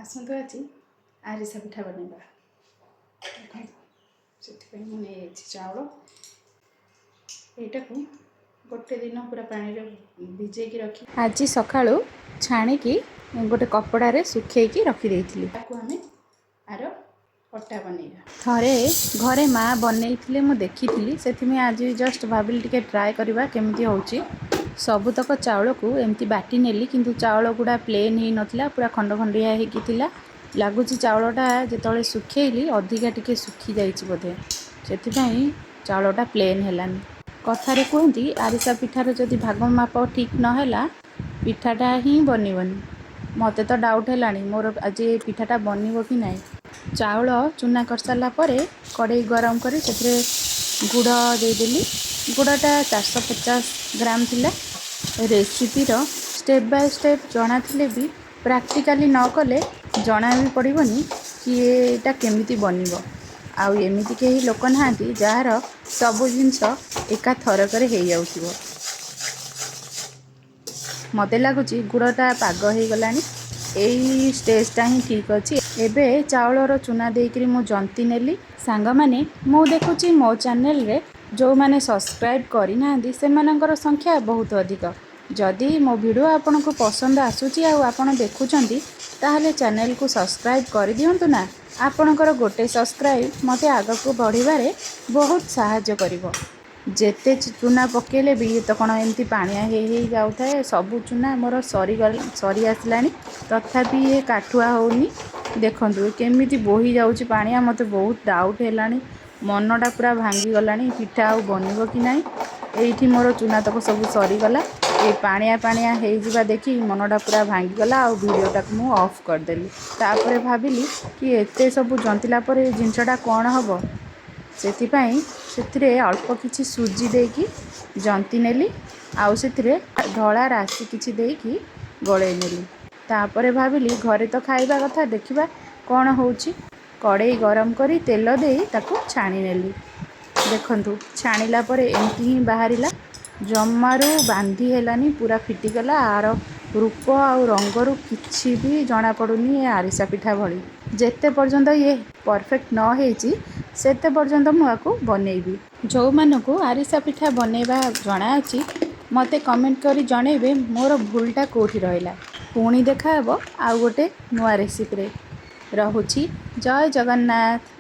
आसतु आज आरिसा पिठा बनवा से नहीं चाउल यटा गोटे दिन पूरा पानी भिजेक रखी आज सका छाणिकी गोटे कपड़े सुखेकी रखीदे आम आर अटा बनइबा थरे घरे माँ बनई मु देखी से आज जस्ट भाविली टिके ट्राए करवा केमती होची सबुतक चाउल को एमती बाटी नेली किंतु चाउल गुड़ा प्लेन ही नथिला पूरा खंड खंडिया होता लगुच चाउलटा जो सुखेली अधिका टिके सुखी जाइए बोधे से चाउलटा प्लेन हेलानी कथारे कहती आरिसा पिठार जदि भाग माप ठीक नहला पिठाटा ही बनबनी मते तो डाउट है मोर आज पिठाटा बनब कि ना चाउल चूना कर सारापर कड़े गरम कर गुड़ देदेली गुड़टा 450 ग्राम थिला रेसिपीर स्टेप बाय स्टेप जना थिले भी प्रैक्टिकली न कले जना भी पड़ोनी कि एटा केमिति बनिबो आउ एमिति केही लोक नाहांती जार सबु जिनस एका थरकरे हे जाउथिबो मते लागुची गुड़टा पाग हो गलानी एई स्टेजटा ही ठीक अच्छी एबे चाउलर चूना देकरी मु जंती नेली सांग माने मु देखुची मो चैनल रे जो माने सब्सक्राइब करना से संख्या बहुत अधिक जदि मो वीडियो आपन को पसंद आसूची आ आपण देखुचंती ताहले चैनल को सब्सक्राइब कर दियंतु ना आपणकर गोटे सब्सक्राइब मते आग को बढ़िबारे बहुत सहायता करिवो जेते चूना पकेले भी तो कौन एमती पानिया हो जाए सबू चूना मोर सरी आसलानी तथापि ये काठुआ होनी देखंतु केमिति बोही जाउची पानिया मते बहुत डाउट हेलानी मनटा पूरा भांगी गलानी पिठा आ बनइबो कि नाही एठी मोर चूना तक सब सरीगला ये पानिया पानिया हो जिबा देखी मनटा पूरा भांगी गला आ वीडियोटा मु ऑफ करदेली तापरे भाबिली कि एते सब जंतिला पर ए जिनसटा कौन हबो से अल्प किछि सुजी देकी जंती नेली आउ से धड़ा राशि किछि देकी गले नेली तापरे भाबिली घरे तो खाइबा कथा देखिबा कौन होउची कड़े गरम करी तेल दे ताकू छाणी नेली देखंतु छाणीला परे एमती ही बाहरिला जमारू बांधी हेलानी पूरा फिटिगला आर रूप आ रंगरू किछि भी जना पड़ुनी आरिसा पिठा भली जेते पर्यंत ये परफेक्ट न हेची सेते पर्यंत मुझे बनइबी जो मानू आरिसा पिठा बनइबा जना अछि मते कमेंट करी जणेबे मोर भूलटा कोठी रहिला पुणी देखा हेबो आ गोटे नुआ रेसिपी रे रहुछि जय जगन्नाथ।